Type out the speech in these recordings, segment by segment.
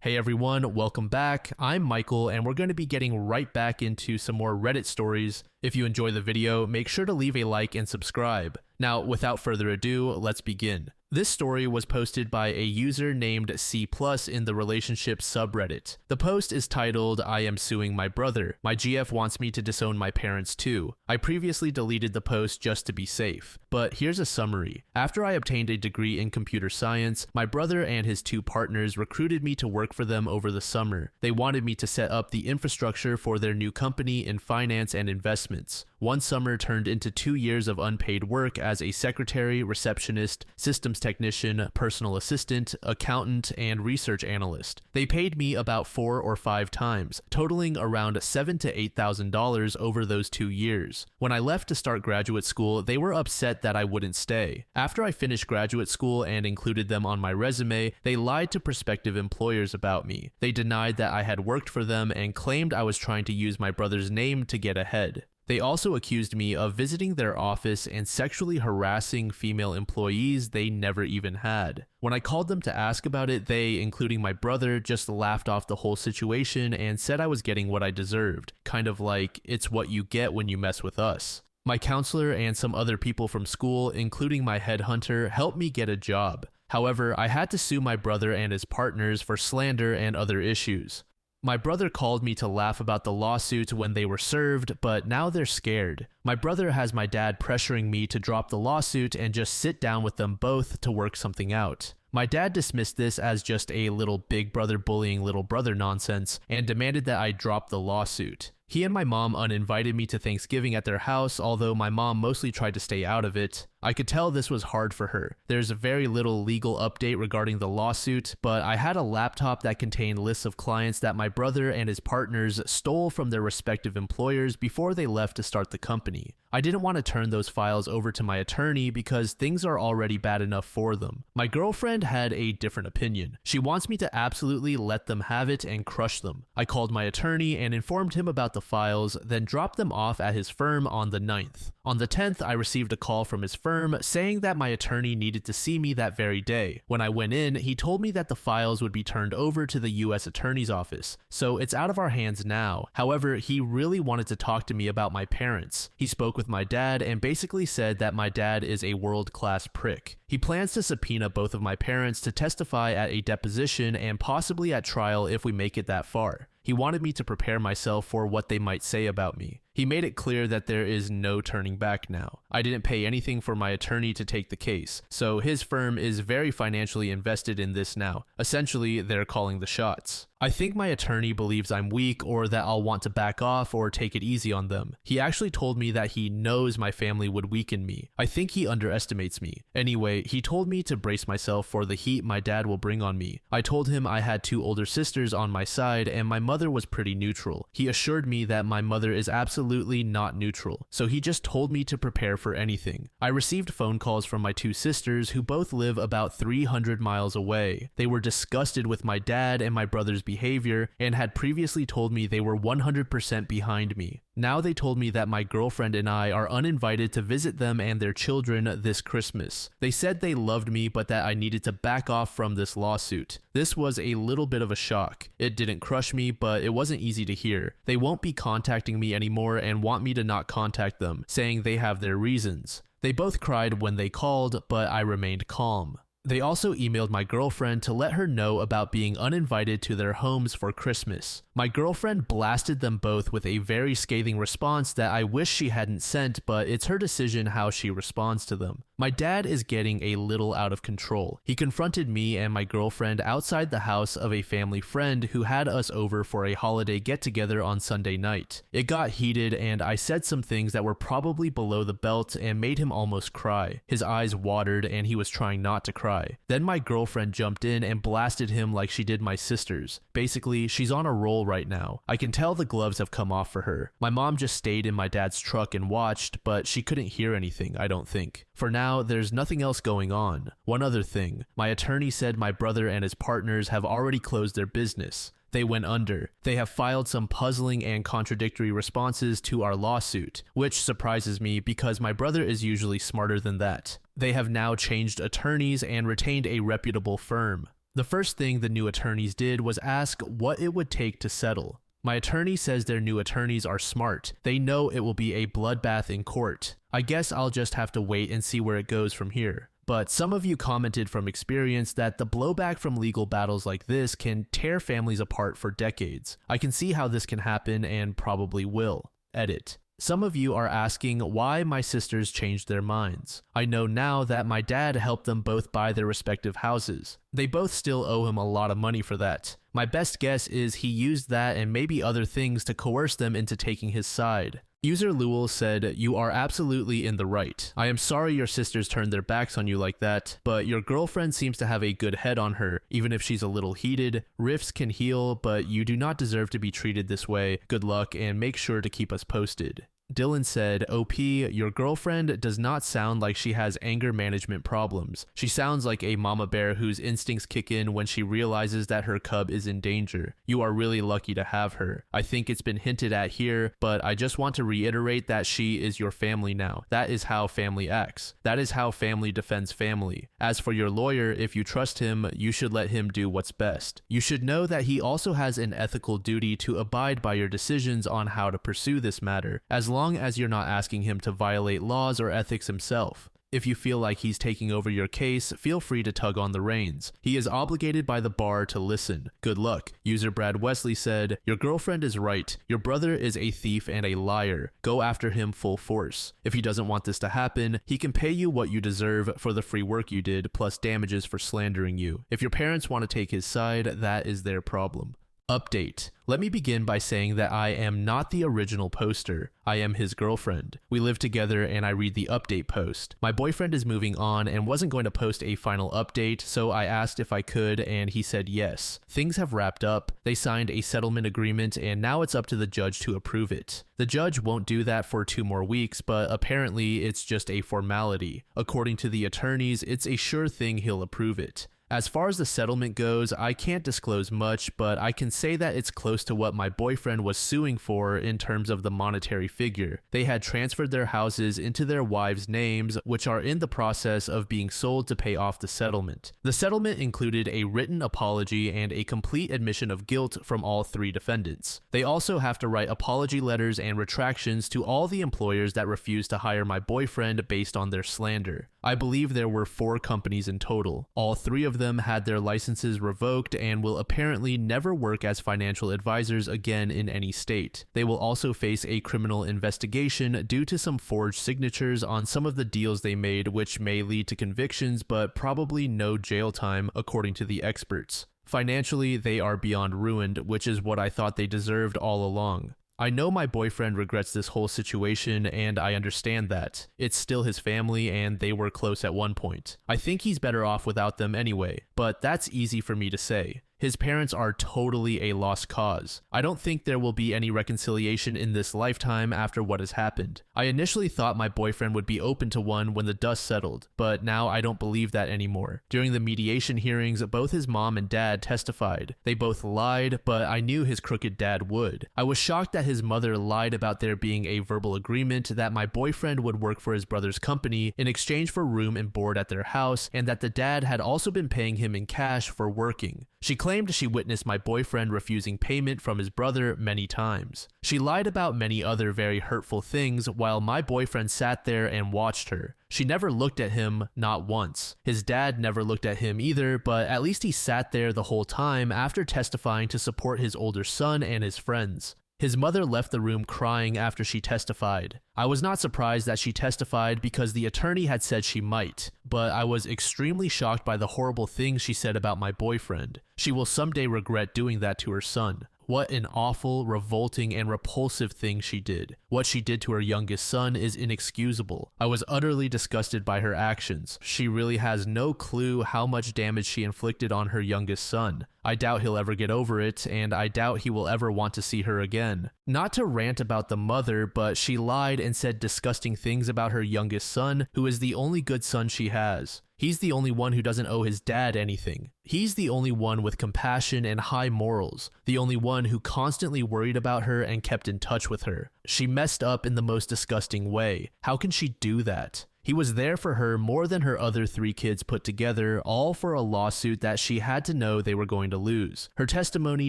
Hey everyone, welcome back. I'm Michael and we're going to be getting right back into some more Reddit stories. If you enjoy the video, make sure to leave a like and subscribe. Now, without further ado, let's begin. This story was posted by a user named C+ in the relationship subreddit. The post is titled, "I am suing my brother. My GF wants me to disown my parents too." I previously deleted the post just to be safe, but here's a summary. After I obtained a degree in computer science, my brother and his two partners recruited me to work for them over the summer. They wanted me to set up the infrastructure for their new company in finance and investments. One summer turned into 2 years of unpaid work as a secretary, receptionist, systems technician, personal assistant, accountant, and research analyst. They paid me about 4 or 5 times, totaling around $7,000 to $8,000 over those 2 years. When I left to start graduate school, they were upset that I wouldn't stay. After I finished graduate school and included them on my resume, they lied to prospective employers about me. They denied that I had worked for them and claimed I was trying to use my brother's name to get ahead. They also accused me of visiting their office and sexually harassing female employees they never even had. When I called them to ask about it, they, including my brother, just laughed off the whole situation and said I was getting what I deserved, kind of like, it's what you get when you mess with us. My counselor and some other people from school, including my headhunter, helped me get a job. However, I had to sue my brother and his partners for slander and other issues. My brother called me to laugh about the lawsuit when they were served, but now they're scared. My brother has my dad pressuring me to drop the lawsuit and just sit down with them both to work something out. My dad dismissed this as just a little big brother bullying little brother nonsense and demanded that I drop the lawsuit. He and my mom uninvited me to Thanksgiving at their house, although my mom mostly tried to stay out of it. I could tell this was hard for her. There's very little legal update regarding the lawsuit, but I had a laptop that contained lists of clients that my brother and his partners stole from their respective employers before they left to start the company. I didn't want to turn those files over to my attorney because things are already bad enough for them. My girlfriend had a different opinion. She wants me to absolutely let them have it and crush them. I called my attorney and informed him about the files, then dropped them off at his firm on the 9th. On the 10th, I received a call from his firm saying that my attorney needed to see me that very day. When I went in, he told me that the files would be turned over to the U.S. Attorney's Office, so it's out of our hands now. However, he really wanted to talk to me about my parents. He spoke with my dad and basically said that my dad is a world-class prick. He plans to subpoena both of my parents to testify at a deposition and possibly at trial if we make it that far. He wanted me to prepare myself for what they might say about me. He made it clear that there is no turning back now. I didn't pay anything for my attorney to take the case, so his firm is very financially invested in this now. Essentially, they're calling the shots. I think my attorney believes I'm weak or that I'll want to back off or take it easy on them. He actually told me that he knows my family would weaken me. I think he underestimates me. Anyway, he told me to brace myself for the heat my dad will bring on me. I told him I had 2 older sisters on my side and my mother was pretty neutral. He assured me that my mother is absolutely not neutral, so he just told me to prepare for anything. I received phone calls from my 2 sisters who both live about 300 miles away. They were disgusted with my dad and my brother's behavior and had previously told me they were 100% behind me. Now they told me that my girlfriend and I are uninvited to visit them and their children this Christmas. They said they loved me but that I needed to back off from this lawsuit. This was a little bit of a shock. It didn't crush me, but it wasn't easy to hear. They won't be contacting me anymore and want me to not contact them, saying they have their reasons. They both cried when they called, but I remained calm. They also emailed my girlfriend to let her know about being uninvited to their homes for Christmas. My girlfriend blasted them both with a very scathing response that I wish she hadn't sent, but it's her decision how she responds to them. My dad is getting a little out of control. He confronted me and my girlfriend outside the house of a family friend who had us over for a holiday get-together on Sunday night. It got heated and I said some things that were probably below the belt and made him almost cry. His eyes watered and he was trying not to cry. Then my girlfriend jumped in and blasted him like she did my sisters. Basically, she's on a roll right now. I can tell the gloves have come off for her. My mom just stayed in my dad's truck and watched, but she couldn't hear anything, I don't think. For now, there's nothing else going on. One other thing, my attorney said my brother and his partners have already closed their business. They went under. They have filed some puzzling and contradictory responses to our lawsuit, which surprises me because my brother is usually smarter than that. They have now changed attorneys and retained a reputable firm. The first thing the new attorneys did was ask what it would take to settle. My attorney says their new attorneys are smart. They know it will be a bloodbath in court. I guess I'll just have to wait and see where it goes from here. But some of you commented from experience that the blowback from legal battles like this can tear families apart for decades. I can see how this can happen and probably will. Edit. Some of you are asking why my sisters changed their minds. I know now that my dad helped them both buy their respective houses. They both still owe him a lot of money for that. My best guess is he used that and maybe other things to coerce them into taking his side. User Lewell said, "You are absolutely in the right. I am sorry your sisters turned their backs on you like that, but your girlfriend seems to have a good head on her, even if she's a little heated. Rifts can heal, but you do not deserve to be treated this way. Good luck and make sure to keep us posted." Dylan said, "OP, your girlfriend does not sound like she has anger management problems. She sounds like a mama bear whose instincts kick in when she realizes that her cub is in danger. You are really lucky to have her. I think it's been hinted at here, but I just want to reiterate that she is your family now. That is how family acts. That is how family defends family. As for your lawyer, if you trust him, you should let him do what's best. You should know that he also has an ethical duty to abide by your decisions on how to pursue this matter, as long as you're not asking him to violate laws or ethics himself. If you feel like he's taking over your case, feel free to tug on the reins. He is obligated by the bar to listen. Good luck." User Brad Wesley said, "Your girlfriend is right. Your brother is a thief and a liar. Go after him full force. If he doesn't want this to happen, he can pay you what you deserve for the free work you did, plus damages for slandering you. If your parents want to take his side, that is their problem." Update. Let me begin by saying that I am not the original poster. I am his girlfriend. We live together and I read the update post. My boyfriend is moving on and wasn't going to post a final update, so I asked if I could and he said yes. Things have wrapped up. They signed a settlement agreement and now it's up to the judge to approve it. The judge won't do that for 2 more weeks, but apparently it's just a formality. According to the attorneys, it's a sure thing he'll approve it. As far as the settlement goes, I can't disclose much, but I can say that it's close to what my boyfriend was suing for in terms of the monetary figure. They had transferred their houses into their wives' names, which are in the process of being sold to pay off the settlement. The settlement included a written apology and a complete admission of guilt from all 3 defendants. They also have to write apology letters and retractions to all the employers that refused to hire my boyfriend based on their slander. I believe there were 4 companies in total. All 3 of them had their licenses revoked and will apparently never work as financial advisors again in any state. They will also face a criminal investigation due to some forged signatures on some of the deals they made, which may lead to convictions but probably no jail time, according to the experts. Financially, they are beyond ruined, which is what I thought they deserved all along. I know my boyfriend regrets this whole situation, and I understand that. It's still his family, and they were close at one point. I think he's better off without them anyway, but that's easy for me to say. His parents are totally a lost cause. I don't think there will be any reconciliation in this lifetime after what has happened. I initially thought my boyfriend would be open to one when the dust settled, but now I don't believe that anymore. During the mediation hearings, both his mom and dad testified. They both lied, but I knew his crooked dad would. I was shocked that his mother lied about there being a verbal agreement that my boyfriend would work for his brother's company in exchange for room and board at their house, and that the dad had also been paying him in cash for working. She claimed she witnessed my boyfriend refusing payment from his brother many times. She lied about many other very hurtful things while my boyfriend sat there and watched her. She never looked at him, not once. His dad never looked at him either, but at least he sat there the whole time after testifying to support his older son and his friends. His mother left the room crying after she testified. I was not surprised that she testified because the attorney had said she might, but I was extremely shocked by the horrible things she said about my boyfriend. She will someday regret doing that to her son. What an awful, revolting, and repulsive thing she did. What she did to her youngest son is inexcusable. I was utterly disgusted by her actions. She really has no clue how much damage she inflicted on her youngest son. I doubt he'll ever get over it, and I doubt he will ever want to see her again. Not to rant about the mother, but she lied and said disgusting things about her youngest son, who is the only good son she has. He's the only one who doesn't owe his dad anything. He's the only one with compassion and high morals, the only one who constantly worried about her and kept in touch with her. She messed up in the most disgusting way. How can she do that? He was there for her more than her other 3 kids put together, all for a lawsuit that she had to know they were going to lose. Her testimony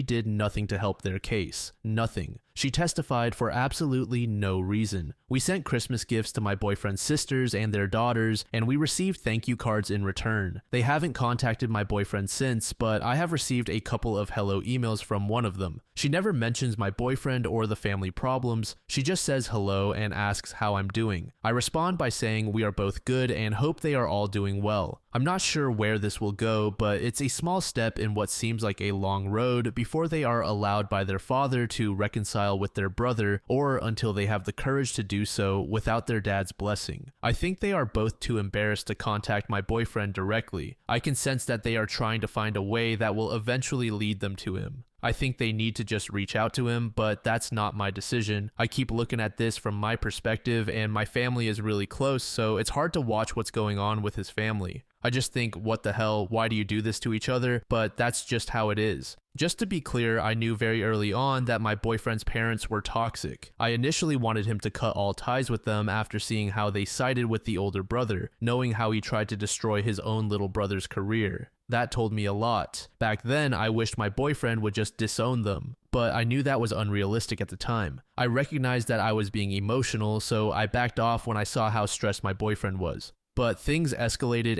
did nothing to help their case. Nothing. She testified for absolutely no reason. We sent Christmas gifts to my boyfriend's sisters and their daughters, and we received thank you cards in return. They haven't contacted my boyfriend since, but I have received a couple of hello emails from one of them. She never mentions my boyfriend or the family problems. She just says hello and asks how I'm doing. I respond by saying we are both good and hope they are all doing well. I'm not sure where this will go, but it's a small step in what seems like a long road before they are allowed by their father to reconcile with their brother, or until they have the courage to do so without their dad's blessing. I think they are both too embarrassed to contact my boyfriend directly. I can sense that they are trying to find a way that will eventually lead them to him. I think they need to just reach out to him, but that's not my decision. I keep looking at this from my perspective, and my family is really close, so it's hard to watch what's going on with his family. I just think, what the hell, why do you do this to each other? But that's just how it is. Just to be clear, I knew very early on that my boyfriend's parents were toxic. I initially wanted him to cut all ties with them after seeing how they sided with the older brother, knowing how he tried to destroy his own little brother's career. That told me a lot. Back then, I wished my boyfriend would just disown them, but I knew that was unrealistic at the time. I recognized that I was being emotional, so I backed off when I saw how stressed my boyfriend was. But things escalated,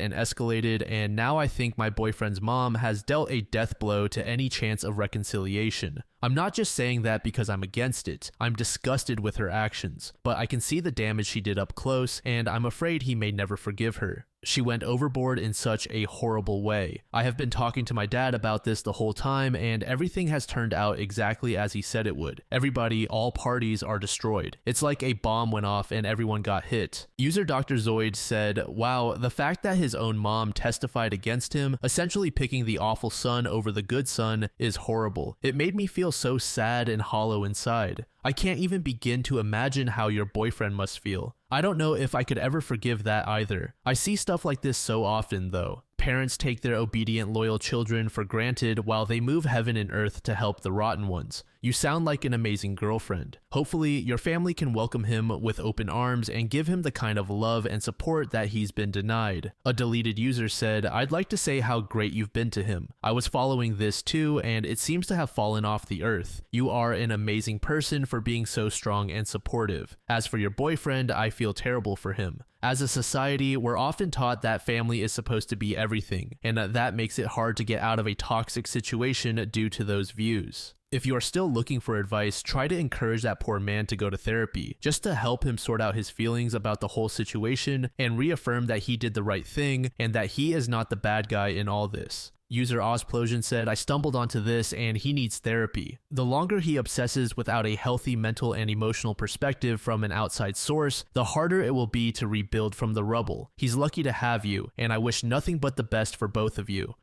and now I think my boyfriend's mom has dealt a death blow to any chance of reconciliation. I'm not just saying that because I'm against it. I'm disgusted with her actions, but I can see the damage she did up close, and I'm afraid he may never forgive her. She went overboard in such a horrible way. I have been talking to my dad about this the whole time, and everything has turned out exactly as he said it would. Everybody, all parties are destroyed. It's like a bomb went off and everyone got hit. User Dr. Zoid said, wow, the fact that his own mom testified against him, essentially picking the awful son over the good son, is horrible. It made me feel so sad and hollow inside. I can't even begin to imagine how your boyfriend must feel. I don't know if I could ever forgive that either. I see stuff like this so often though. Parents take their obedient, loyal children for granted while they move heaven and earth to help the rotten ones. You sound like an amazing girlfriend. Hopefully, your family can welcome him with open arms and give him the kind of love and support that he's been denied. A deleted user said, I'd like to say how great you've been to him. I was following this too, and it seems to have fallen off the earth. You are an amazing person for being so strong and supportive. As for your boyfriend, I feel terrible for him. As a society, we're often taught that family is supposed to be everything, and that makes it hard to get out of a toxic situation due to those views. If you are still looking for advice, try to encourage that poor man to go to therapy, just to help him sort out his feelings about the whole situation and reaffirm that he did the right thing and that he is not the bad guy in all this. User Ozplosion said, I stumbled onto this and he needs therapy. The longer he obsesses without a healthy mental and emotional perspective from an outside source, the harder it will be to rebuild from the rubble. He's lucky to have you, and I wish nothing but the best for both of you.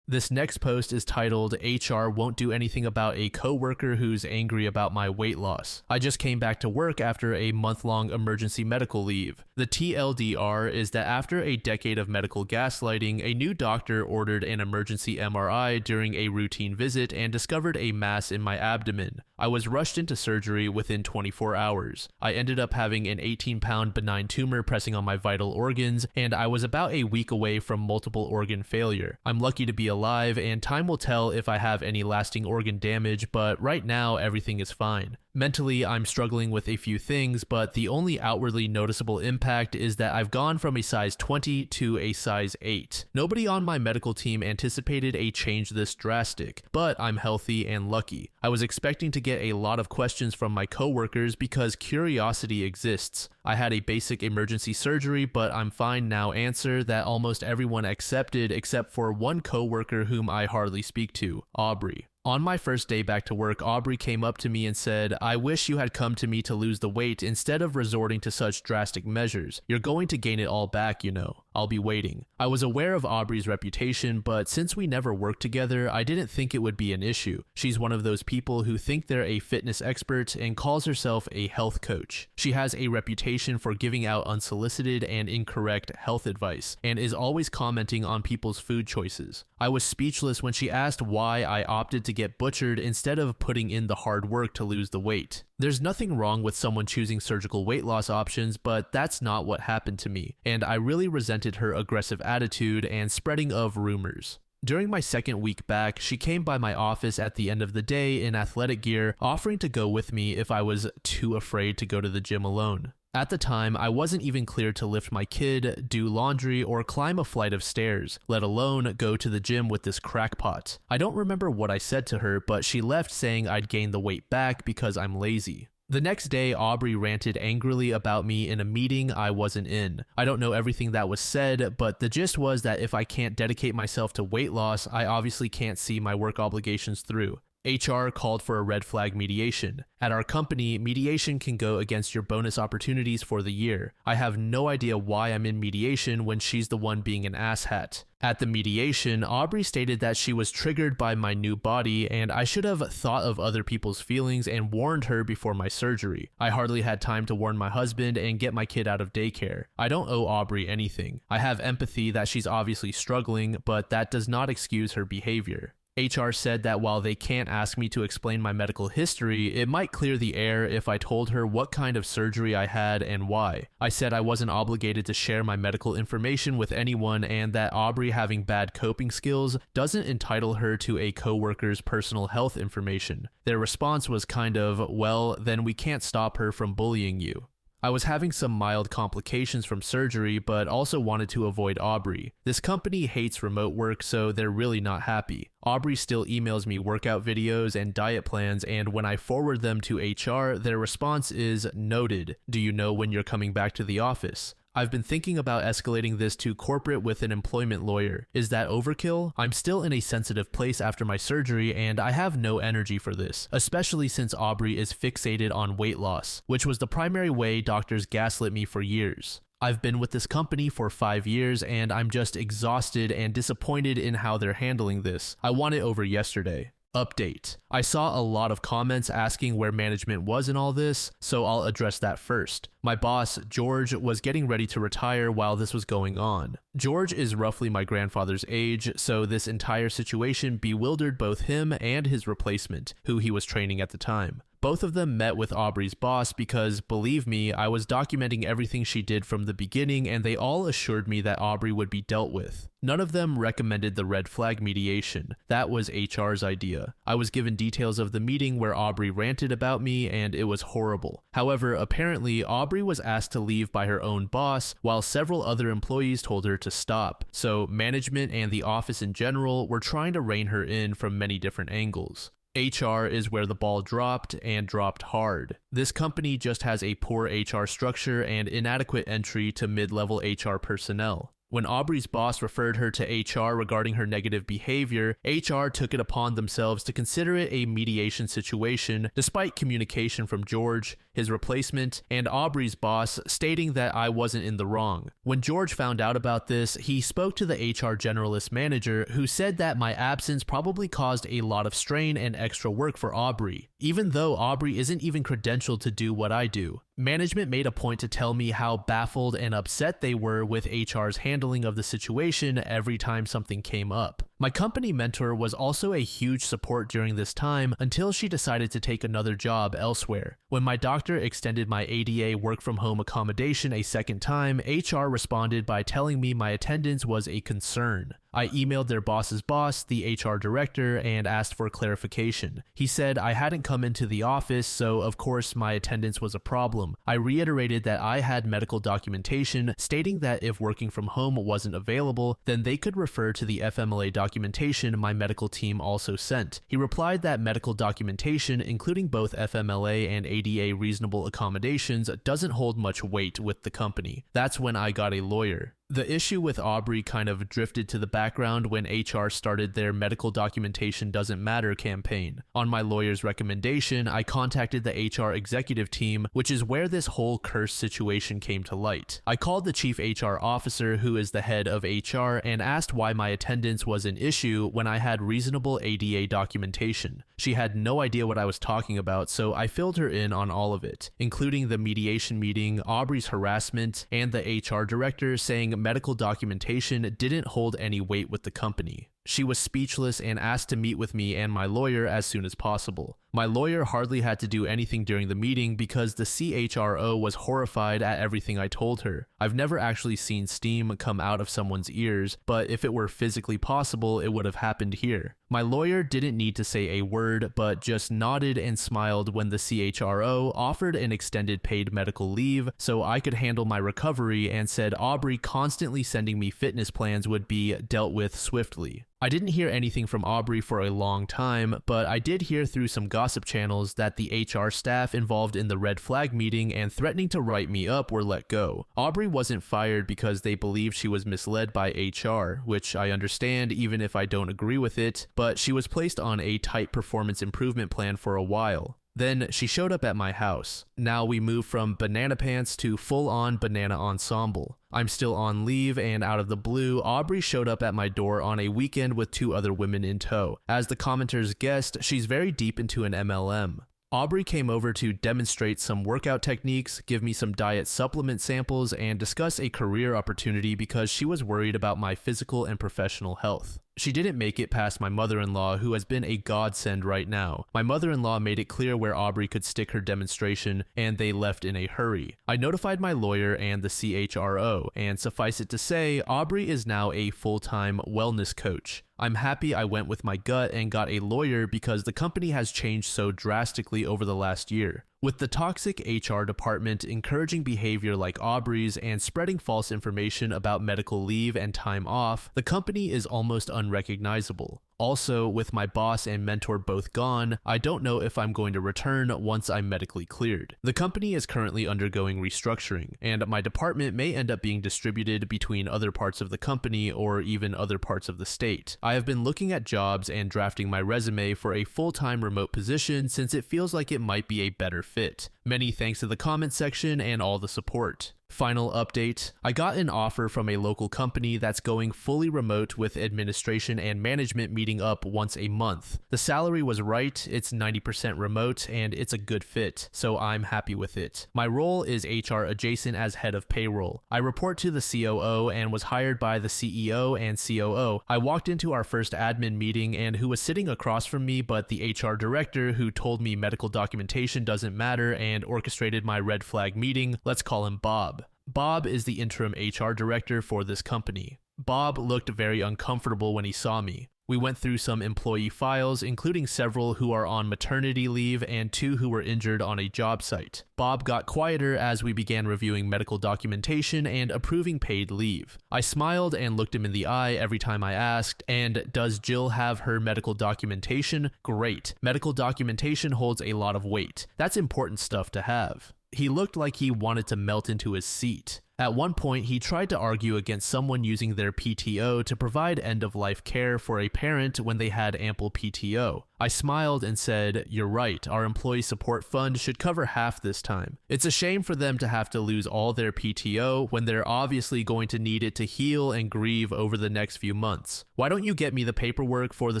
This next post is titled, HR won't do anything about a coworker who's angry about my weight loss. I just came back to work after a month-long emergency medical leave. The TLDR is that after a decade of medical gaslighting, a new doctor ordered an emergency MRI during a routine visit and discovered a mass in my abdomen. I was rushed into surgery within 24 hours. I ended up having an 18-pound benign tumor pressing on my vital organs, and I was about a week away from multiple organ failure. I'm lucky to be alive, and time will tell if I have any lasting organ damage, but right now everything is fine. Mentally, I'm struggling with a few things, but the only outwardly noticeable impact is that I've gone from a size 20 to a size 8. Nobody on my medical team anticipated a change this drastic, but I'm healthy and lucky. I was expecting to get a lot of questions from my coworkers because curiosity exists. I had a basic emergency surgery, but I'm fine now answer that almost everyone accepted except for one coworker whom I hardly speak to, Aubrey. On my first day back to work, Aubrey came up to me and said, I wish you had come to me to lose the weight instead of resorting to such drastic measures. You're going to gain it all back, you know. I'll be waiting. I was aware of Aubrey's reputation, but since we never worked together, I didn't think it would be an issue. She's one of those people who think they're a fitness expert and calls herself a health coach. She has a reputation for giving out unsolicited and incorrect health advice, and is always commenting on people's food choices. I was speechless when she asked why I opted to get butchered instead of putting in the hard work to lose the weight. There's nothing wrong with someone choosing surgical weight loss options, but that's not what happened to me, and I really resented her aggressive attitude and spreading of rumors. During my second week back, she came by my office at the end of the day in athletic gear, offering to go with me if I was too afraid to go to the gym alone. At the time, I wasn't even cleared to lift my kid, do laundry, or climb a flight of stairs, let alone go to the gym with this crackpot. I don't remember what I said to her, but she left saying I'd gained the weight back because I'm lazy. The next day, Aubrey ranted angrily about me in a meeting I wasn't in. I don't know everything that was said, but the gist was that if I can't dedicate myself to weight loss, I obviously can't see my work obligations through. HR called for a red flag mediation. At our company, mediation can go against your bonus opportunities for the year. I have no idea why I'm in mediation when she's the one being an asshat. At the mediation, Aubrey stated that she was triggered by my new body and I should have thought of other people's feelings and warned her before my surgery. I hardly had time to warn my husband and get my kid out of daycare. I don't owe Aubrey anything. I have empathy that she's obviously struggling, but that does not excuse her behavior. HR said that while they can't ask me to explain my medical history, it might clear the air if I told her what kind of surgery I had and why. I said I wasn't obligated to share my medical information with anyone and that Aubrey having bad coping skills doesn't entitle her to a coworker's personal health information. Their response was kind of, well, then we can't stop her from bullying you. I was having some mild complications from surgery, but also wanted to avoid Aubrey. This company hates remote work, so they're really not happy. Aubrey still emails me workout videos and diet plans, and when I forward them to HR, their response is, noted. Do you know when you're coming back to the office? I've been thinking about escalating this to corporate with an employment lawyer. Is that overkill? I'm still in a sensitive place after my surgery and I have no energy for this, especially since Aubrey is fixated on weight loss, which was the primary way doctors gaslit me for years. I've been with this company for 5 years and I'm just exhausted and disappointed in how they're handling this. I want it over yesterday. Update. I saw a lot of comments asking where management was in all this, so I'll address that first. My boss, George, was getting ready to retire while this was going on. George is roughly my grandfather's age, so this entire situation bewildered both him and his replacement, who he was training at the time. Both of them met with Aubrey's boss because, believe me, I was documenting everything she did from the beginning and they all assured me that Aubrey would be dealt with. None of them recommended the red flag mediation. That was HR's idea. I was given details of the meeting where Aubrey ranted about me and it was horrible. However, apparently Aubrey was asked to leave by her own boss while several other employees told her to stop. So management and the office in general were trying to rein her in from many different angles. HR is where the ball dropped and dropped hard. This company just has a poor HR structure and inadequate entry to mid-level HR personnel. When Aubrey's boss referred her to HR regarding her negative behavior, HR took it upon themselves to consider it a mediation situation despite communication from George, his replacement, and Aubrey's boss stating that I wasn't in the wrong. When George found out about this, he spoke to the HR generalist manager who said that my absence probably caused a lot of strain and extra work for Aubrey, even though Aubrey isn't even credentialed to do what I do. Management made a point to tell me how baffled and upset they were with HR's handling of the situation every time something came up. My company mentor was also a huge support during this time until she decided to take another job elsewhere. When my doctor extended my ADA work from home accommodation a second time, HR responded by telling me my attendance was a concern. I emailed their boss's boss, the HR director, and asked for clarification. He said I hadn't come into the office, so of course my attendance was a problem. I reiterated that I had medical documentation stating that if working from home wasn't available, then they could refer to the FMLA documentation my medical team also sent. He replied that medical documentation, including both FMLA and ADA reasonable accommodations, doesn't hold much weight with the company. That's when I got a lawyer. The issue with Aubrey kind of drifted to the background when HR started their medical documentation doesn't matter campaign. On my lawyer's recommendation, I contacted the HR executive team, which is where this whole curse situation came to light. I called the chief HR officer, who is the head of HR, and asked why my attendance was an issue when I had reasonable ADA documentation. She had no idea what I was talking about, so I filled her in on all of it, including the mediation meeting, Aubrey's harassment, and the HR director saying medical documentation didn't hold any weight with the company. She was speechless and asked to meet with me and my lawyer as soon as possible. My lawyer hardly had to do anything during the meeting because the CHRO was horrified at everything I told her. I've never actually seen steam come out of someone's ears, but if it were physically possible, it would have happened here. My lawyer didn't need to say a word, but just nodded and smiled when the CHRO offered an extended paid medical leave so I could handle my recovery and said Aubrey constantly sending me fitness plans would be dealt with swiftly. I didn't hear anything from Aubrey for a long time, but I did hear through some gossip channels that the HR staff involved in the red flag meeting and threatening to write me up were let go. Aubrey wasn't fired because they believed she was misled by HR, which I understand even if I don't agree with it, but she was placed on a tight performance improvement plan for a while. Then she showed up at my house. Now we move from banana pants to full-on banana ensemble. I'm still on leave, and out of the blue, Aubrey showed up at my door on a weekend with 2 other women in tow. As the commenters guessed, she's very deep into an MLM. Aubrey came over to demonstrate some workout techniques, give me some diet supplement samples, and discuss a career opportunity because she was worried about my physical and professional health. She didn't make it past my mother-in-law, who has been a godsend right now. My mother-in-law made it clear where Aubrey could stick her demonstration, and they left in a hurry. I notified my lawyer and the CHRO, and suffice it to say, Aubrey is now a full-time wellness coach. I'm happy I went with my gut and got a lawyer because the company has changed so drastically over the last year. With the toxic HR department encouraging behavior like Aubrey's and spreading false information about medical leave and time off, the company is almost unrecognizable. Also, with my boss and mentor both gone, I don't know if I'm going to return once I'm medically cleared. The company is currently undergoing restructuring, and my department may end up being distributed between other parts of the company or even other parts of the state. I have been looking at jobs and drafting my resume for a full-time remote position since it feels like it might be a better fit. Many thanks to the comment section and all the support. Final update, I got an offer from a local company that's going fully remote with administration and management meeting up once a month. The salary was right, it's 90% remote, and it's a good fit, so I'm happy with it. My role is HR adjacent as head of payroll. I report to the COO and was hired by the CEO and COO. I walked into our first admin meeting and who was sitting across from me but the HR director who told me medical documentation doesn't matter and orchestrated my red flag meeting, let's call him Bob. Bob is the interim HR director for this company. Bob looked very uncomfortable when he saw me. We went through some employee files, including several who are on maternity leave and 2 who were injured on a job site. Bob got quieter as we began reviewing medical documentation and approving paid leave. I smiled and looked him in the eye every time I asked, and does Jill have her medical documentation? Great. Medical documentation holds a lot of weight. That's important stuff to have. He looked like he wanted to melt into his seat. At one point, he tried to argue against someone using their PTO to provide end-of-life care for a parent when they had ample PTO. I smiled and said, "You're right, our employee support fund should cover half this time. It's a shame for them to have to lose all their PTO when they're obviously going to need it to heal and grieve over the next few months. Why don't you get me the paperwork for the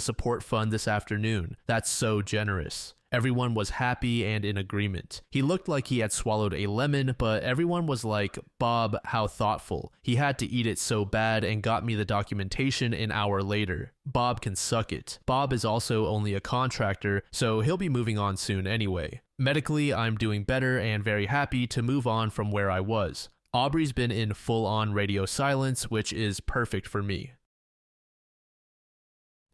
support fund this afternoon? That's so generous." Everyone was happy and in agreement. He looked like he had swallowed a lemon, but everyone was like, "Bob, how thoughtful. He had to eat it so bad and got me the documentation an hour later. Bob can suck it." Bob is also only a contractor, so he'll be moving on soon anyway. Medically, I'm doing better and very happy to move on from where I was. Aubrey's been in full-on radio silence, which is perfect for me.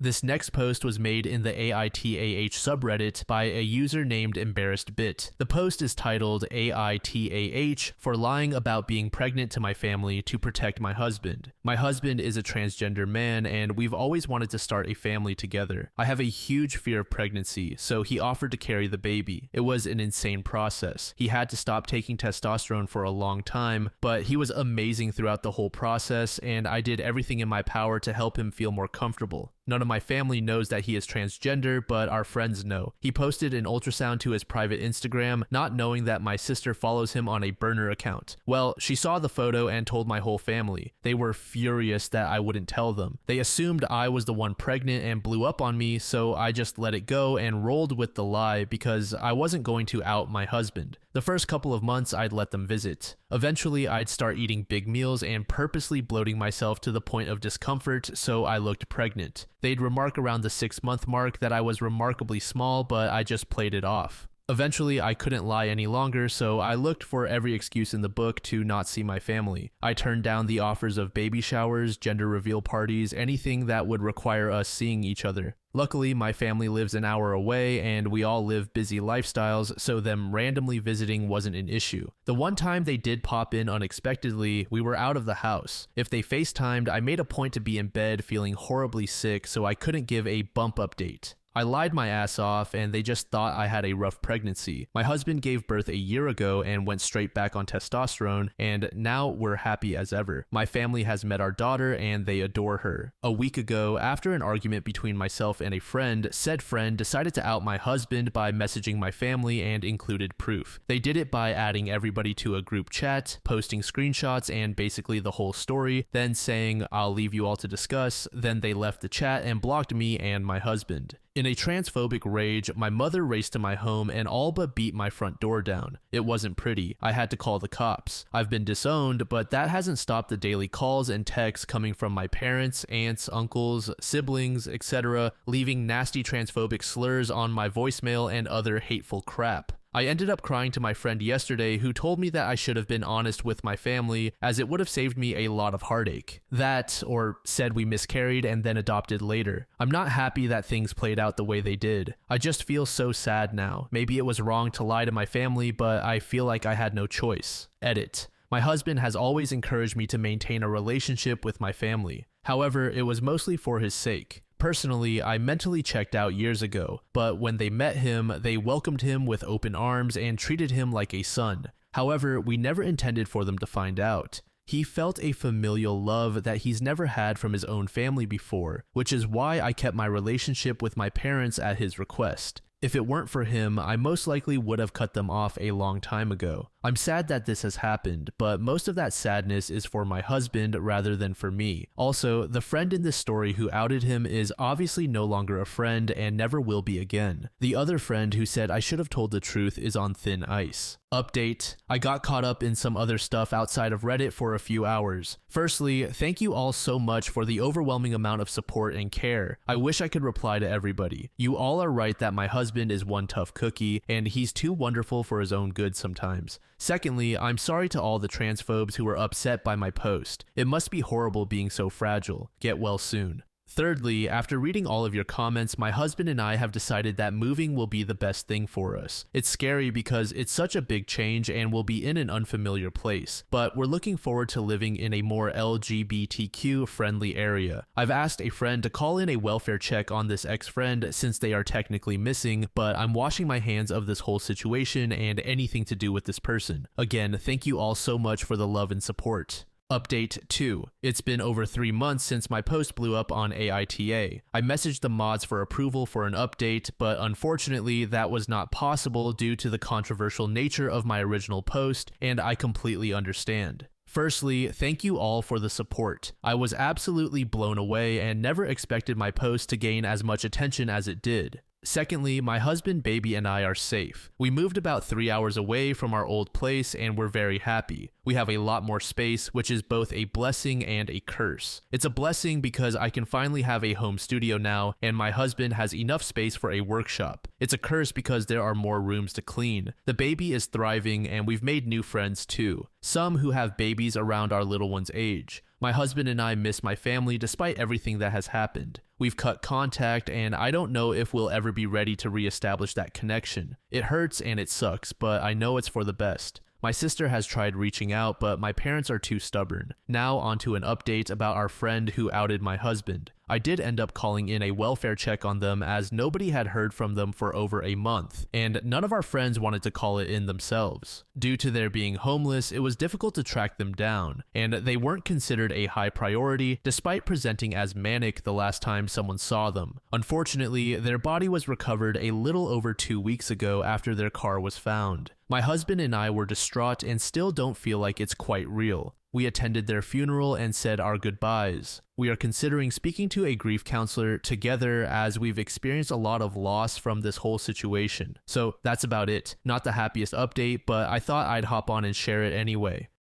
This next post was made in the AITAH subreddit by a user named EmbarrassedBit. The post is titled AITAH for lying about being pregnant to my family to protect my husband. My husband is a transgender man and we've always wanted to start a family together. I have a huge fear of pregnancy, so he offered to carry the baby. It was an insane process. He had to stop taking testosterone for a long time, but he was amazing throughout the whole process and I did everything in my power to help him feel more comfortable. None of my family knows that he is transgender, but our friends know. He posted an ultrasound to his private Instagram, not knowing that my sister follows him on a burner account. Well, she saw the photo and told my whole family. They were furious that I wouldn't tell them. They assumed I was the one pregnant and blew up on me, so I just let it go and rolled with the lie because I wasn't going to out my husband. The first couple of months, I'd let them visit. Eventually, I'd start eating big meals and purposely bloating myself to the point of discomfort so I looked pregnant. They'd remark around the 6-month mark that I was remarkably small, but I just played it off. Eventually, I couldn't lie any longer, so I looked for every excuse in the book to not see my family. I turned down the offers of baby showers, gender reveal parties, anything that would require us seeing each other. Luckily, my family lives an hour away and we all live busy lifestyles, so them randomly visiting wasn't an issue. The one time they did pop in unexpectedly, we were out of the house. If they FaceTimed, I made a point to be in bed feeling horribly sick, so I couldn't give a bump update. I lied my ass off and they just thought I had a rough pregnancy. My husband gave birth a year ago and went straight back on testosterone, and now we're happy as ever. My family has met our daughter and they adore her. A week ago, after an argument between myself and a friend, said friend decided to out my husband by messaging my family and included proof. They did it by adding everybody to a group chat, posting screenshots and basically the whole story, then saying, "I'll leave you all to discuss." Then they left the chat and blocked me and my husband. In a transphobic rage, my mother raced to my home and all but beat my front door down. It wasn't pretty. I had to call the cops. I've been disowned, but that hasn't stopped the daily calls and texts coming from my parents, aunts, uncles, siblings, etc., leaving nasty transphobic slurs on my voicemail and other hateful crap. I ended up crying to my friend yesterday who told me that I should have been honest with my family as it would have saved me a lot of heartache. That, or said we miscarried and then adopted later. I'm not happy that things played out the way they did. I just feel so sad now. Maybe it was wrong to lie to my family, but I feel like I had no choice. Edit. My husband has always encouraged me to maintain a relationship with my family. However, it was mostly for his sake. Personally, I mentally checked out years ago, but when they met him, they welcomed him with open arms and treated him like a son. However, we never intended for them to find out. He felt a familial love that he's never had from his own family before, which is why I kept my relationship with my parents at his request. If it weren't for him, I most likely would have cut them off a long time ago. I'm sad that this has happened, but most of that sadness is for my husband rather than for me. Also, the friend in this story who outed him is obviously no longer a friend and never will be again. The other friend who said I should have told the truth is on thin ice. Update: I got caught up in some other stuff outside of Reddit for a few hours. Firstly, thank you all so much for the overwhelming amount of support and care. I wish I could reply to everybody. You all are right that my husband is one tough cookie, and he's too wonderful for his own good sometimes. Secondly, I'm sorry to all the transphobes who were upset by my post. It must be horrible being so fragile. Get well soon. Thirdly, after reading all of your comments, my husband and I have decided that moving will be the best thing for us. It's scary because it's such a big change and we'll be in an unfamiliar place, but we're looking forward to living in a more LGBTQ friendly area. I've asked a friend to call in a welfare check on this ex-friend since they are technically missing, but I'm washing my hands of this whole situation and anything to do with this person. Again, thank you all so much for the love and support. Update 2. It's been over 3 months since my post blew up on AITA. I messaged the mods for approval for an update, but unfortunately that was not possible due to the controversial nature of my original post, and I completely understand. Firstly, thank you all for the support. I was absolutely blown away and never expected my post to gain as much attention as it did. Secondly, my husband, baby, and I are safe. We moved about 3 hours away from our old place and we're very happy. We have a lot more space, which is both a blessing and a curse. It's a blessing because I can finally have a home studio now, and my husband has enough space for a workshop. It's a curse because there are more rooms to clean. The baby is thriving, and we've made new friends too. Some who have babies around our little one's age. My husband and I miss my family despite everything that has happened. We've cut contact, and I don't know if we'll ever be ready to reestablish that connection. It hurts and it sucks, but I know it's for the best. My sister has tried reaching out, but my parents are too stubborn. Now onto an update about our friend who outed my husband. I did end up calling in a welfare check on them as nobody had heard from them for over a month, and none of our friends wanted to call it in themselves. Due to their being homeless, it was difficult to track them down, and they weren't considered a high priority despite presenting as manic the last time someone saw them. Unfortunately, their body was recovered a little over 2 weeks ago after their car was found. My husband and I were distraught and still don't feel like it's quite real. We attended their funeral and said our goodbyes. We are considering speaking to a grief counselor together as we've experienced a lot of loss from this whole situation. So that's about it. Not the happiest update, but I thought I'd hop on and share it anyway.